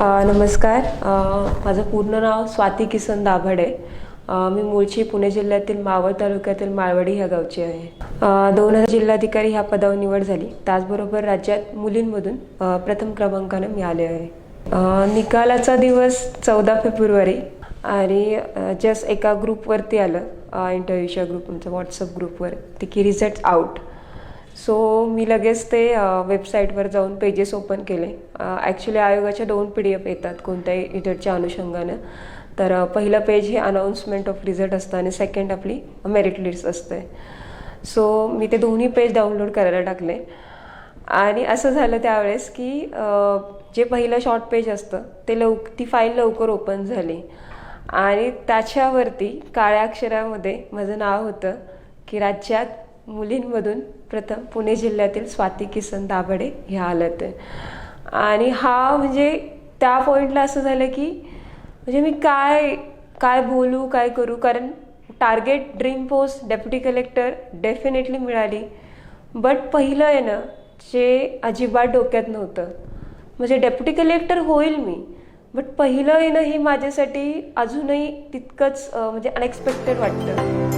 नमस्कार. माझं पूर्ण नाव स्वाती किसन दाभाडे. मी मूळची पुणे जिल्ह्यातील मावळ तालुक्यातील माळवाडी ह्या गावची आहे. 2000 जिल्हाधिकारी ह्या पदावर निवड झाली. त्याचबरोबर राज्यात मुलींमधून प्रथम क्रमांकाने मिळाले आहे. निकालाचा दिवस 14 फेब्रुवारी आणि जस्ट एका ग्रुपवरती आलं, इंटरव्ह्यूच्या ग्रुप, आमचा व्हॉट्सअप ग्रुपवर, की रिझल्ट आउट. सो मी लगेच ते वेबसाईटवर जाऊन पेजेस ओपन केले. ॲक्च्युली आयोगाच्या 2 PDF येतात कोणत्याही रिझल्टच्या अनुषंगानं. तर पहिलं पेज हे अनाऊन्समेंट ऑफ रिझल्ट असतं आणि सेकंड आपली मेरिट लिस्ट असते. सो मी ते दोन्ही पेज डाउनलोड करायला टाकले आणि असं झालं त्यावेळेस की जे पहिलं शॉर्ट पेज असतं ते ती फाईल लवकर ओपन झाली आणि त्याच्यावरती काळ्या अक्षरामध्ये माझं नाव होतं की राज्यात मुलींमधून प्रथम पुणे जिल्ह्यातील स्वाती किसन दाभाडे ह्या आलं ते. आणि हा म्हणजे त्या पॉईंटला असं झालं की म्हणजे मी काय काय बोलू, काय करू, कारण target dream post deputy collector definitely मिळाली. बट पहिलं आहे ना, जे अजिबात डोक्यात नव्हतं, म्हणजे डेप्युटी कलेक्टर होईल मी, बट पहिलं आहे ना, हे माझ्यासाठी अजूनही तितकंच म्हणजे अनएक्सपेक्टेड वाटतं.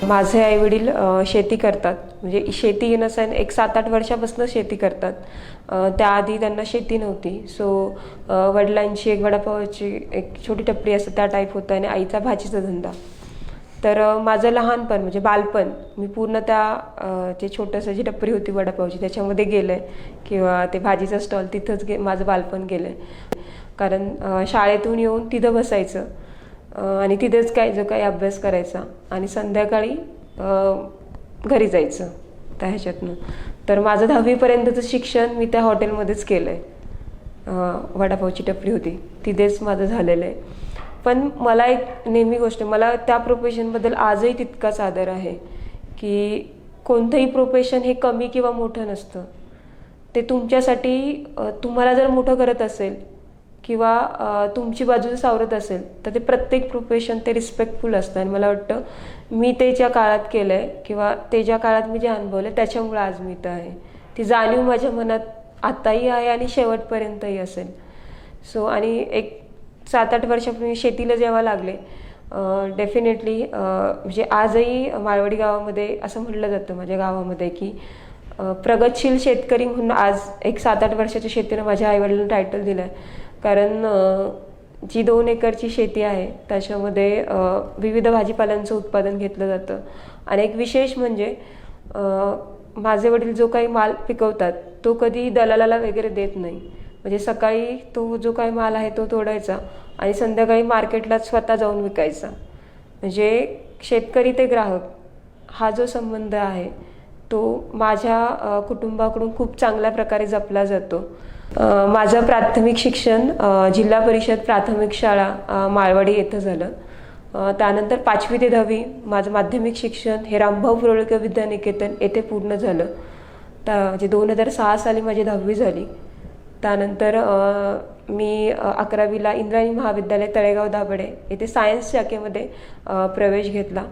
माझे आईवडील शेती करतात, म्हणजे शेती इन सेन्स एक 7-8 वर्षापासून शेती करतात. त्याआधी त्यांना शेती नव्हती. सो वडिलांची एक वडापावची एक छोटी टपरी असते त्या टाईप होतं आणि आईचा भाजीचा धंदा. तर माझं लहानपण म्हणजे बालपण मी पूर्ण त्या जे छोटंसं जी टपरी होती वडापावची त्याच्यामध्ये गेलं आहे, किंवा ते भाजीचा स्टॉल तिथंच माझं बालपण गेलं आहे. कारण शाळेतून येऊन तिथं बसायचं आणि तिथेच जो काही अभ्यास करायचा आणि संध्याकाळी घरी जायचं त्या ह्याच्यातनं. तर माझं 10वीपर्यंतचं शिक्षण मी त्या हॉटेलमध्येच केलं आहे. वडापावची टपरी होती तिथेच माझं झालेलं आहे. पण मला एक नेहमी गोष्ट, मला त्या प्रोफेशनबद्दल आजही तितकाच आदर आहे की कोणतंही प्रोफेशन हे कमी किंवा मोठं नसतं. ते तुमच्यासाठी तुम्हाला जर मोठं करत असेल किंवा तुमची बाजू सावरत असेल तर ते प्रत्येक प्रोफेशन ते रिस्पेक्टफुल असतं. आणि मला वाटतं मी ते ज्या काळात केलं आहे किंवा ते ज्या काळात मी जे अनुभवलं त्याच्यामुळे आज मी इथं आहे. ती जाणीव माझ्या मनात आताही आहे आणि शेवटपर्यंतही असेल. सो आणि एक 7-8 वर्षापूर्वी शेतीला जेव्हा लागले, डेफिनेटली म्हणजे आजही माळवाडी गावामध्ये असं म्हटलं जातं माझ्या गावामध्ये की प्रगतशील शेतकरी म्हणून आज एक 7-8 वर्षाच्या शेतीनं माझ्या आईवडिलांना टायटल दिलं आहे. कारण जी 2 एकरची शेती आहे त्याच्यामध्ये विविध भाजीपाल्यांचं उत्पादन घेतलं जातं. आणि एक विशेष म्हणजे माझे वडील जो काही माल पिकवतात तो कधी दलालाला वगैरे देत नाही. म्हणजे सकाळी तो जो काही माल आहे तो तोडायचा आणि संध्याकाळी मार्केटला स्वतः जाऊन विकायचा. म्हणजे शेतकरी ते ग्राहक हा जो संबंध आहे तो माझ्या कुटुंबाकडून खूप चांगल्या प्रकारे जपला जातो. माझं प्राथमिक शिक्षण जिल्हा परिषद प्राथमिक शाळा माळवाडी येथं झालं. त्यानंतर 5वी ते 10वी माझं माध्यमिक शिक्षण हे रामभाऊ फुर्डकर विद्यानिकेतन येथे पूर्ण झालं. म्हणजे 2006 साली माझी 10वी झाली. त्यानंतर मी 11वीला इंद्रायणी महाविद्यालय तळेगाव दाभाडे येथे सायन्स शाखेमध्ये प्रवेश घेतला.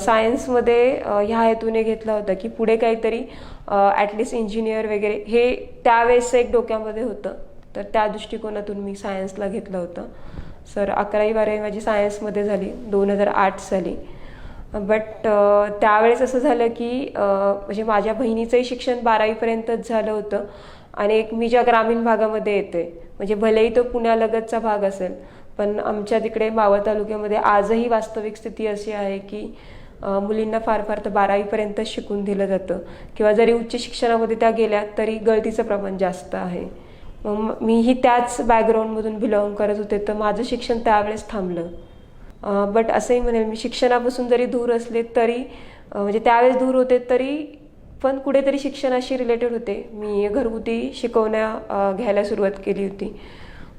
सायन्समध्ये ह्या हेतूने घेतला होता की पुढे काहीतरी ॲटलिस्ट इंजिनियर वगैरे हे त्यावेळेस एक डोक्यामध्ये होतं. तर त्या दृष्टिकोनातून मी सायन्सला घेतलं होतं. सर 11वी-12वी माझी सायन्समध्ये झाली 2008 साली. बट त्यावेळेस असं झालं की म्हणजे माझ्या बहिणीचंही शिक्षण 12वीपर्यंतच झालं होतं आणि एक मी ज्या ग्रामीण भागामध्ये येते, म्हणजे भलेही तो पुण्यालगतचा भाग असेल, पण आमच्या तिकडे मावळ तालुक्यामध्ये आजही वास्तविक स्थिती अशी आहे की मुलींना फार फार तर 12वीपर्यंत शिकून दिलं जातं, किंवा जरी उच्च शिक्षणामध्ये त्या गेल्या तरी गळतीचं प्रमाण जास्त आहे. मग मीही त्याच बॅकग्राऊंडमधून बिलॉंग करत होते, तर माझं शिक्षण त्यावेळेस थांबलं. बट असंही म्हणेल मी शिक्षणापासून जरी दूर असले तरी म्हणजे त्यावेळेस दूर होते तरी पण कुठेतरी शिक्षणाशी रिलेटेड होते. मी घरगुती शिकवण्या घ्यायला सुरुवात केली होती.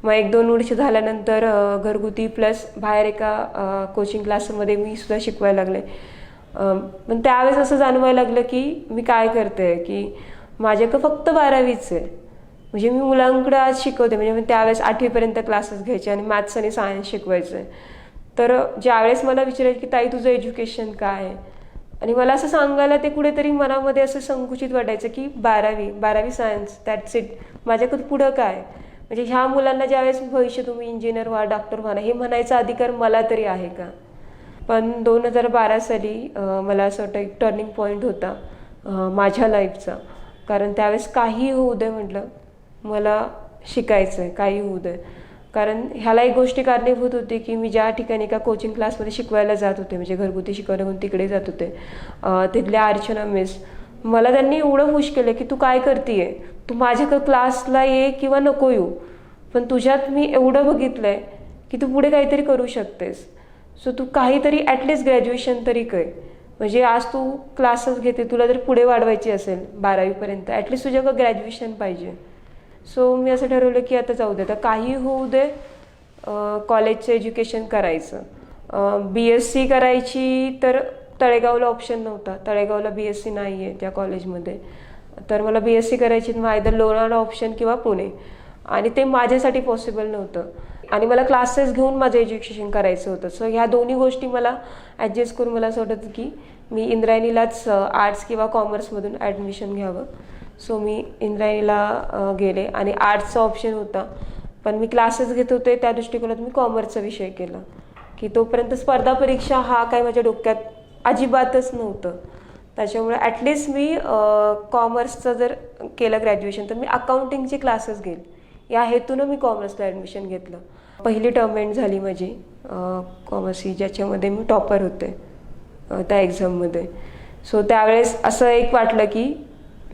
मग 1-2 वर्ष झाल्यानंतर घरगुती प्लस बाहेर एका कोचिंग क्लासमध्ये मी सुद्धा शिकवायला लागले. पण त्यावेळेस असं जाणवायला लागलं की मी काय करते की माझ्याकडं फक्त 12वीच आहे. म्हणजे मी मुलांकडे आज शिकवते, म्हणजे मी त्यावेळेस 8वीपर्यंत क्लासेस घ्यायचे आणि मॅथ्स आणि सायन्स शिकवायचे. तर ज्यावेळेस मला विचारायचे की ताई तुझं एज्युकेशन काय आहे, आणि मला असं सांगायला ते कुठेतरी मनामध्ये असं संकुचित वाटायचं की 12वी सायन्स, दॅट्स इट, माझ्याकडे पुढं काय. म्हणजे ह्या मुलांना ज्यावेळेस भविष्य तुम्ही इंजिनियर व्हा, डॉक्टर व्हा हे म्हणायचा अधिकार मला तरी आहे का. पण 2012 साली मला असं वाटतं एक टर्निंग पॉईंट होता माझ्या लाईफचा. कारण त्यावेळेस काही होऊ दे म्हटलं, मला शिकायचं आहे, काही होऊ दे. कारण ह्याला एक गोष्टी कारणीभूत होती की मी ज्या ठिकाणी एका कोचिंग क्लासमध्ये शिकवायला जात होते, म्हणजे घरगुती शिकवण्याकडून तिकडे जात होते, तिथल्या अर्चना मिस, मला त्यांनी एवढं खुश केलं की तू काय करते, तू माझ्याकडे क्लासला ये किंवा नको येऊ, पण तुझ्यात मी एवढं बघितलं आहे की तू पुढे काहीतरी करू शकतेस. सो तू काहीतरी ॲटलिस्ट ग्रॅज्युएशन तरी कर. म्हणजे आज तू क्लासेस घेते, तुला जर पुढे वाढवायची असेल 12वीपर्यंत, ॲटलिस्ट तुझ्याकडे ग्रॅज्युएशन पाहिजे. सो मी असं ठरवलं की आता जाऊ दे, आता काही होऊ दे, कॉलेजचं एज्युकेशन करायचं. BSc करायची तर तळेगावला ऑप्शन नव्हता, तळेगावला BSc नाही आहे त्या कॉलेजमध्ये. तर मला BSc करायची, मग आयदर लोणावळा ऑप्शन किंवा पुणे, आणि ते माझ्यासाठी पॉसिबल नव्हतं. आणि मला क्लासेस घेऊन माझं एज्युकेशन करायचं होतं. सो ह्या दोन्ही गोष्टी मला ॲडजस्ट करून मला असं वाटतं की मी इंद्रायणीलाच आर्ट्स किंवा कॉमर्समधून ॲडमिशन घ्यावं. सो मी इंद्रायणीला गेले आणि आर्ट्सचा ऑप्शन होता, पण मी क्लासेस घेत होते त्या दृष्टिकोनात मी कॉमर्सचा विषय केला. की तोपर्यंत स्पर्धा परीक्षा हा काय माझ्या डोक्यात अजिबातच नव्हतं. त्याच्यामुळे ॲटलिस्ट मी कॉमर्सचं जर केलं ग्रॅज्युएशन तर मी अकाउंटिंगचे क्लासेस घेईल या हेतूनं मी कॉमर्सला ॲडमिशन घेतलं. पहिली टर्म एंड झाली माझी कॉमर्सची, ज्याच्यामध्ये मी टॉपर होते त्या एक्झाममध्ये. सो त्यावेळेस असं एक वाटलं की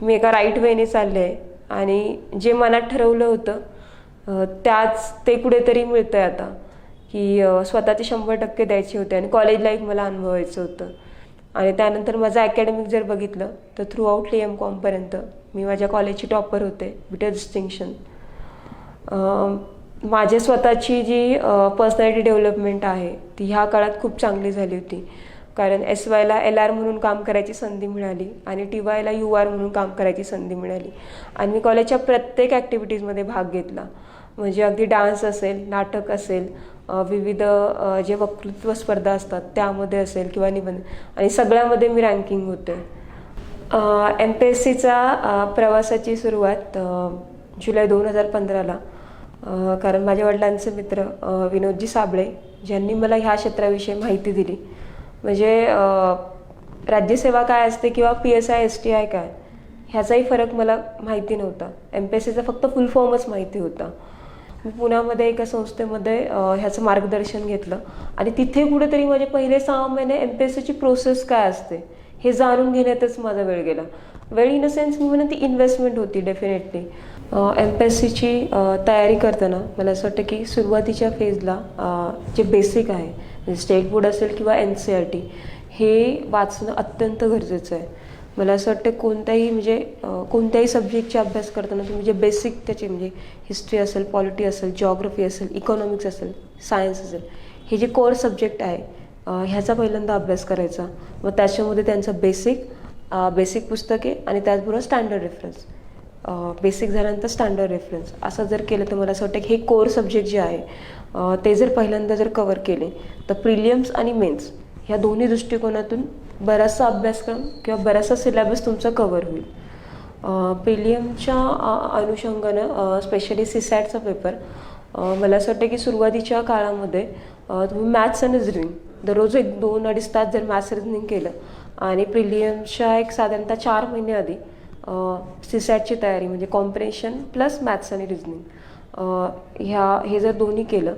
मी एका राईट वेने चालले आहे आणि जे मनात ठरवलं होतं ते कुठेतरी मिळतं आहे आता. की स्वतःचे 100% द्यायचे होते आणि कॉलेज लाईफ मला अनुभवायचं होतं. आणि त्यानंतर माझं अकॅडमिक जर बघितलं तर थ्रू आउट LM.Com मी माझ्या कॉलेजची टॉपर होते विथ डिस्टिंक्शन. माझ्या स्वतःची जी पर्सनॅलिटी डेव्हलपमेंट आहे ती ह्या काळात खूप चांगली झाली होती. कारण SYला LR म्हणून काम करायची संधी मिळाली आणि TYला UR म्हणून काम करायची संधी मिळाली. आणि मी कॉलेजच्या प्रत्येक ॲक्टिव्हिटीजमध्ये भाग घेतला. म्हणजे अगदी डान्स असेल, नाटक असेल, विविध जे वक्तृत्व स्पर्धा असतात त्यामध्ये असेल किंवा निबंध, आणि सगळ्यामध्ये मी रँकिंग होते. MPSCचा प्रवासाची सुरुवात जुलै 2015ला, कारण माझ्या वडिलांचे मित्र विनोदजी साबळे ज्यांनी मला ह्या क्षेत्राविषयी माहिती दिली. म्हणजे राज्यसेवा काय असते किंवा PSI STI काय ह्याचाही फरक मला माहिती नव्हता. MPSCचा फक्त फुल फॉर्मच माहिती होता. मी पुण्यामध्ये एका संस्थेमध्ये ह्याचं मार्गदर्शन घेतलं आणि तिथे कुठेतरी माझे पहिले 6 महिने MPSCची प्रोसेस काय असते हे जाणून घेण्यातच माझा वेळ गेला. वेळ इन अ सेन्स मी म्हणून ती इन्व्हेस्टमेंट होती डेफिनेटली. MPSCची तयारी करताना मला असं वाटतं की सुरुवातीच्या फेजला जे बेसिक आहे, म्हणजे स्टेट बोर्ड असेल किंवा NCERT, हे वाचणं अत्यंत गरजेचं आहे. मला असं वाटतं कोणत्याही सब्जेक्टचे अभ्यास करताना तुम्ही जे बेसिक त्याचे, म्हणजे हिस्ट्री असेल, पॉलिटी असेल, जिओग्राफी असेल, इकॉनॉमिक्स असेल, सायन्स असेल, हे जे कोर सब्जेक्ट आहे ह्याचा पहिल्यांदा अभ्यास करायचा. मग त्याच्यामध्ये त्यांचं बेसिक पुस्तके आणि त्याचबरोबर स्टँडर्ड रेफरन्स, बेसिक झाल्यानंतर स्टँडर्ड रेफरन्स, असं जर केलं तर मला असं वाटतं की हे कोर सब्जेक्ट जे आहे ते जर पहिल्यांदा जर कवर केले तर प्रिलियम्स आणि मेन्स ह्या दोन्ही दृष्टिकोनातून बराचसा अभ्यासक्रम किंवा बराचसा सिलेबस तुमचा कवर होईल. प्रिलियमच्या अनुषंगानं स्पेशली CSATचा पेपर मला असं वाटतं की सुरुवातीच्या काळामध्ये तुम्ही मॅथ्स आणि रिझनिंग दररोज 2-2.5 तास जर मॅथ्स रिझनिंग केलं आणि प्रिलियमच्या एक साधारणतः 4 महिने आधी CSATची तयारी, म्हणजे कॉम्प्रेन्शन प्लस मॅथ्स आणि रिझनिंग हे जर दोन्ही केलं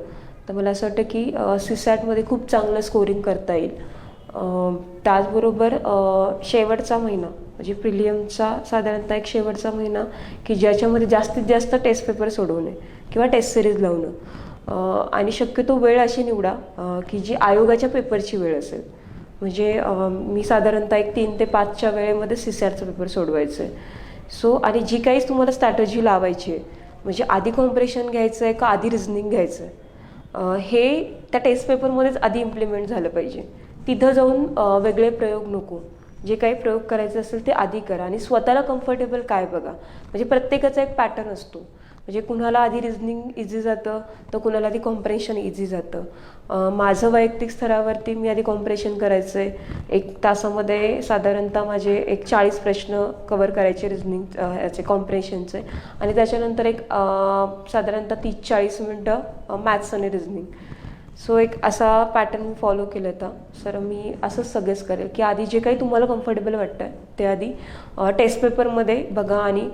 तर मला असं वाटतं की CSATमध्ये खूप चांगलं स्कोरिंग करता येईल. त्याचबरोबर शेवटचा महिना म्हणजे प्रिलियमचा साधारणतः एक शेवटचा महिना की ज्याच्यामध्ये जास्तीत जास्त टेस्ट पेपर सोडवणे किंवा टेस्ट सिरीज लावणं, आणि शक्यतो वेळ अशी निवडा की जी आयोगाच्या पेपरची वेळ असेल. म्हणजे मी साधारणतः एक 3 ते 5च्या वेळेमध्ये CSATचा पेपर सोडवायचं आहे. सो आणि जी काही तुम्हाला स्ट्रॅटजी लावायची आहे, म्हणजे आधी कॉम्प्रेशन घ्यायचं आहे का आधी रिझनिंग घ्यायचं आहे, हे त्या टेस्ट पेपरमध्येच आधी इम्प्लिमेंट झालं पाहिजे. तिथं जाऊन वेगळे प्रयोग नको. जे काही प्रयोग करायचे असेल ते आधी करा आणि स्वतःला कम्फर्टेबल काय बघा. म्हणजे प्रत्येकाचा एक पॅटर्न असतो. म्हणजे कुणाला आधी रिझनिंग इझी जातं तर कुणाला आधी कॉम्प्रेशन इझी जातं. माझं वैयक्तिक स्तरावरती मी आधी कॉम्प्रेशन करायचं आहे. 1 तासामध्ये साधारणतः माझे एक 40 प्रश्न कवर करायचे रिझनिंग याचे कॉम्प्रेशनचे आणि त्याच्यानंतर एक साधारणतः 30-40 मिनटं मॅथ्स आणि रिझनिंग. सो एक असा पॅटर्न मी फॉलो केला होता. सर मी असंच सजेस्ट करेल की आधी जे काही तुम्हाला कम्फर्टेबल वाटतं ते आधी टेस्ट पेपरमध्ये बघा आणि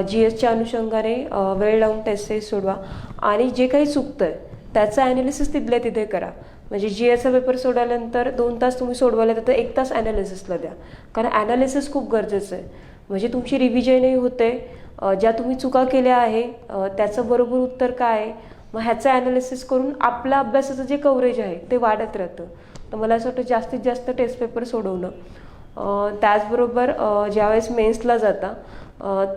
GSच्या अनुषंगाने वेळ लावून टेस्ट सोडवा आणि जे काही चुकतं आहे त्याचं ॲनालिसिस तिथल्या तिथे करा. म्हणजे GSचा पेपर सोडल्यानंतर 2 तास तुम्ही सोडवायला तर 1 तास ॲनालिसिसला द्या. कारण ॲनालिसिस खूप गरजेचं आहे. म्हणजे तुमची रिव्हिजनही होते. ज्या तुम्ही चुका केल्या आहे त्याचं बरोबर उत्तर काय आहे, मग ह्याचं ॲनालिसिस करून आपल्या अभ्यासाचं जे कव्हरेज आहे ते वाढत राहतं. तर मला असं वाटतं जास्तीत जास्त टेस्ट पेपर सोडवणं. त्याचबरोबर ज्यावेळेस मेन्सला जाता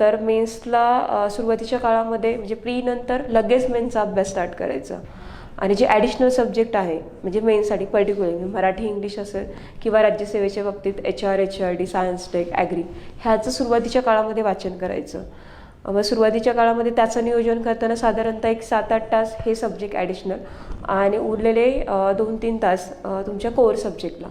तर मेन्सला सुरुवातीच्या काळामध्ये म्हणजे प्रीनंतर लगेच मेन्सचा अभ्यास स्टार्ट करायचा आणि जे ॲडिशनल सब्जेक्ट आहे म्हणजे मेन्ससाठी पर्टिक्युलरली मराठी इंग्लिश असेल किंवा राज्यसेवेच्या बाबतीत HR, HRD, science tech, agri ह्याचं सुरुवातीच्या काळामध्ये वाचन करायचं. मग सुरुवातीच्या काळामध्ये त्याचं नियोजन करताना साधारणतः एक 7-8 तास हे सब्जेक्ट ॲडिशनल आणि उरलेले 2-3 तास तुमच्या कोर सब्जेक्टला.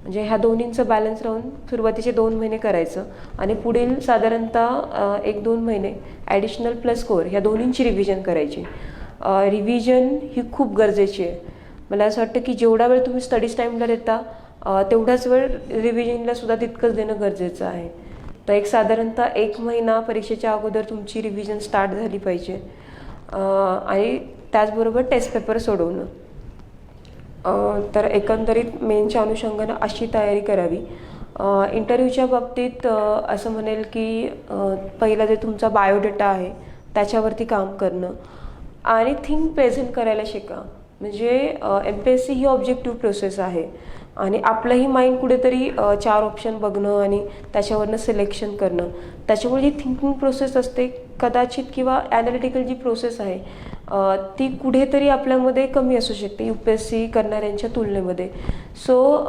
म्हणजे ह्या दोन्हींचं बॅलन्स राहून सुरुवातीचे 2 महिने करायचं आणि पुढील साधारणतः 1-2 महिने ॲडिशनल प्लस कोर ह्या दोन्हींची रिव्हिजन करायची. रिव्हिजन ही खूप गरजेची आहे. मला असं वाटतं की जेवढा वेळ तुम्ही स्टडीज टाईमला देता तेवढाच वेळ रिव्हिजनला सुद्धा तितकंच देणं गरजेचं आहे. तर एक साधारणतः 1 महिना परीक्षेच्या अगोदर तुमची रिव्हिजन स्टार्ट झाली पाहिजे आणि त्याचबरोबर टेस्ट पेपर सोडवणं. तर एकंदरीत मेनच्या अनुषंगानं अशी तयारी करावी. इंटरव्ह्यूच्या बाबतीत असं म्हणेल की पहिला जे तुमचा बायोडेटा आहे त्याच्यावरती काम करणं आणि थिंक प्रेझेंट करायला शिका. म्हणजे MPSC ही ऑब्जेक्टिव्ह प्रोसेस आहे आणि आपलंही माइंड कुठेतरी 4 ऑप्शन बघणं आणि त्याच्यावरनं सिलेक्शन करणं. त्याच्यामुळे जी थिंकिंग प्रोसेस असते कदाचित किंवा ॲनालिटिकल जी प्रोसेस आहे ती कुठेतरी आपल्यामध्ये कमी असू शकते UPSC करणाऱ्यांच्या तुलनेमध्ये. सो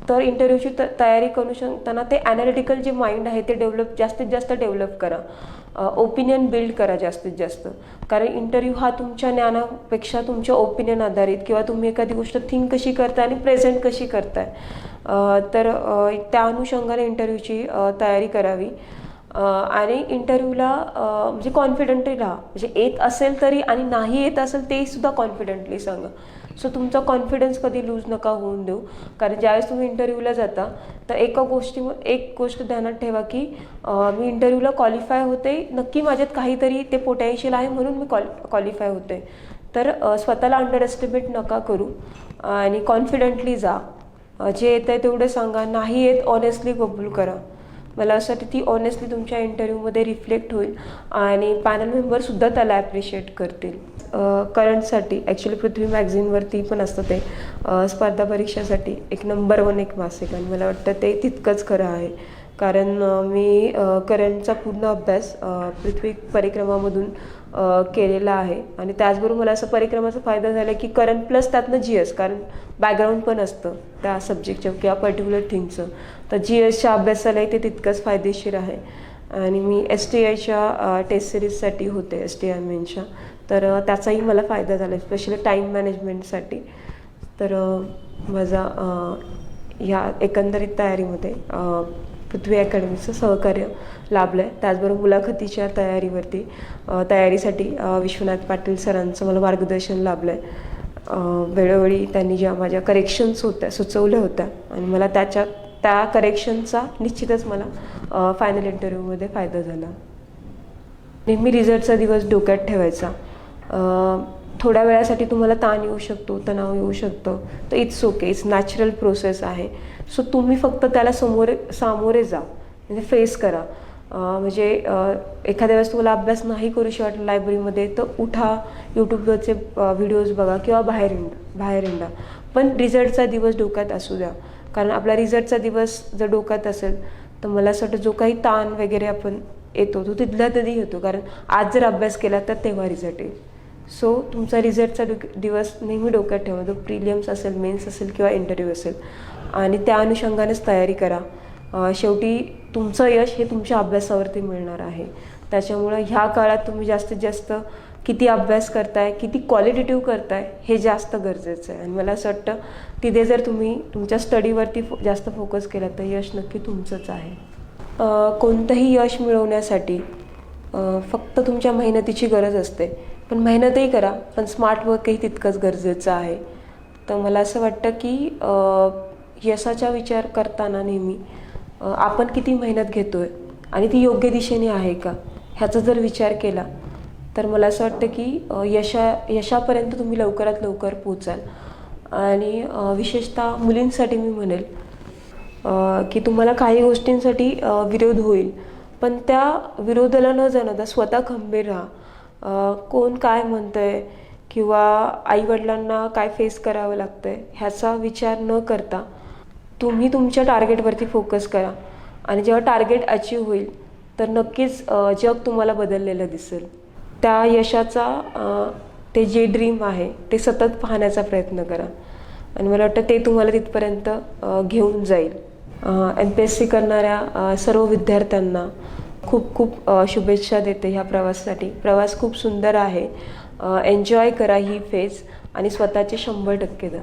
तर इंटरव्ह्यूची तयारी करू शकताना ते ॲनालिटिकल जे माइंड आहे ते जास्तीत जास्त डेव्हलप करा. ओपिनियन बिल्ड करा जास्तीत जास्त. कारण इंटरव्ह्यू हा तुमच्या ज्ञानापेक्षा तुमच्या ओपिनियन आधारित किंवा तुम्ही एखादी गोष्ट थिंक कशी करताय आणि प्रेझेंट कशी करताय तर त्या अनुषंगाने इंटरव्ह्यूची तयारी करावी. आणि इंटरव्ह्यूला म्हणजे कॉन्फिडंटली राहा. म्हणजे येत असेल तरी आणि नाही येत असेल ते सुद्धा कॉन्फिडंटली सांगा. सो तुमचा कॉन्फिडन्स कधी लूज नका होऊन देऊ. कारण ज्यावेळेस तुम्ही इंटरव्ह्यूला जाता तर एक गोष्ट ध्यानात ठेवा की मी इंटरव्ह्यूला क्वालिफाय होते, नक्की माझ्यात काहीतरी ते पोटेन्शियल आहे म्हणून मी क्वालिफाय होते. तर स्वतःला अंडर एस्टिमेट नका करू आणि कॉन्फिडंटली जा. जे येतं आहे तेवढं सांगा. नाही येत ऑनेस्टली कबूल करा. मला असं वाटतं ती ऑनेस्टली तुमच्या इंटरव्ह्यूमध्ये रिफ्लेक्ट होईल आणि पॅनल मेंबरसुद्धा त्याला ॲप्रिशिएट करतील. करंटसाठी ॲक्च्युली पृथ्वी मॅगझिनवरती पण असतं ते स्पर्धा परीक्षासाठी एक नंबर 1 एक मासिक आणि मला वाटतं ते तितकंच खरं आहे. कारण मी करंटचा पूर्ण अभ्यास पृथ्वी परिक्रमामधून केलेला आहे आणि त्याचबरोबर मला असं परिक्रमाचा फायदा झाला की करंट प्लस त्यातनं GS कारण बॅकग्राऊंड पण असतं त्या सब्जेक्टचं किंवा पर्टिक्युलर थिंगचं. तर GSच्या अभ्यासालाही ते तितकंच फायदेशीर आहे. आणि मी STIच्या टेस्ट सिरीजसाठी होते STI मेनच्या तर त्याचाही मला फायदा झाला स्पेशली टाईम मॅनेजमेंटसाठी. तर माझा ह्या एकंदरीत तयारीमध्ये पृथ्वी अकॅडमीचं सहकार्य लाभलं आहे. त्याचबरोबर मुलाखतीच्या तयारीसाठी विश्वनाथ पाटील सरांचं मला मार्गदर्शन लाभलं आहे. वेळोवेळी त्यांनी ज्या माझ्या करेक्शन्स सुचवल्या होत्या आणि मला त्या करेक्शनचा निश्चितच मला फायनल इंटरव्ह्यूमध्ये फायदा झाला. नेहमी रिझल्टचा दिवस डोक्यात ठेवायचा. थोड्या वेळासाठी तुम्हाला ताण येऊ शकतो, तणाव येऊ शकतो, तर it's okay, it's natural process आहे. सो तुम्ही फक्त त्याला सामोरे जा, म्हणजे फेस करा. म्हणजे एखाद्या वेळेस तुम्हाला अभ्यास नाही करूशी वाटलं लायब्ररीमध्ये तर उठा, यूट्यूबवरचे व्हिडिओज बघा किंवा बाहेर हिंडा, पण रिझल्टचा दिवस डोक्यात असू द्या. कारण आपला रिझल्टचा दिवस जर डोक्यात असेल तर मला असं वाटतं जो काही ताण वगैरे आपण येतो तो तिथल्या तरी येतो. कारण आज जर अभ्यास केला तर तेव्हा रिझल्ट येईल. सो तुमचा रिझल्टचा दिवस नेहमी डोक्यात ठेवा, जो प्रिलियम्स असेल, मेन्स असेल किंवा इंटरव्ह्यू असेल, आणि त्या अनुषंगानेच तयारी करा. शेवटी तुमचं यश हे तुमच्या अभ्यासावरती मिळणार आहे. त्याच्यामुळं ह्या काळात तुम्ही जास्तीत जास्त किती अभ्यास करताय, किती क्वालिटेटिव्ह करताय हे जास्त गरजेचं आहे. आणि मला असं वाटतं तिथे जर तुम्ही तुमच्या स्टडीवरती जास्त फोकस केला तर यश नक्की तुमचंच आहे. कोणतंही यश मिळवण्यासाठी फक्त तुमच्या मेहनतीची गरज असते, पण मेहनतही करा, पण स्मार्ट वर्कही तितकंच गरजेचं आहे. तर मला असं वाटतं की यशाचा विचार करताना नेहमी आपण किती मेहनत घेतो आहे आणि ती योग्य दिशेने आहे का ह्याचा जर विचार केला तर मला असं वाटतं की यशापर्यंत तुम्ही लवकरात लवकर पोचाल. आणि विशेषतः मुलींसाठी मी म्हणेल की तुम्हाला काही गोष्टींसाठी विरोध होईल, पण त्या विरोधाला न जाणता स्वतः खंबीर राहा. कोण काय म्हणतंय किंवा आईवडिलांना काय फेस करावं लागतंय ह्याचा विचार न करता तुम्ही तुमच्या टार्गेटवरती फोकस करा. आणि जेव्हा टार्गेट अचीव होईल तर नक्कीच जग तुम्हाला बदललेलं दिसेल. त्या यशाचा ते जे ड्रीम आहे ते सतत पाहण्याचा प्रयत्न करा आणि मला वाटतं ते तुम्हाला तिथपर्यंत घेऊन जाईल. MPSC करणाऱ्या सर्व विद्यार्थ्यांना खूप खूप शुभेच्छा देते ह्या प्रवासासाठी. प्रवास खूप सुंदर आहे. एन्जॉय करा ही फेज आणि स्वतःचे 100% द्या.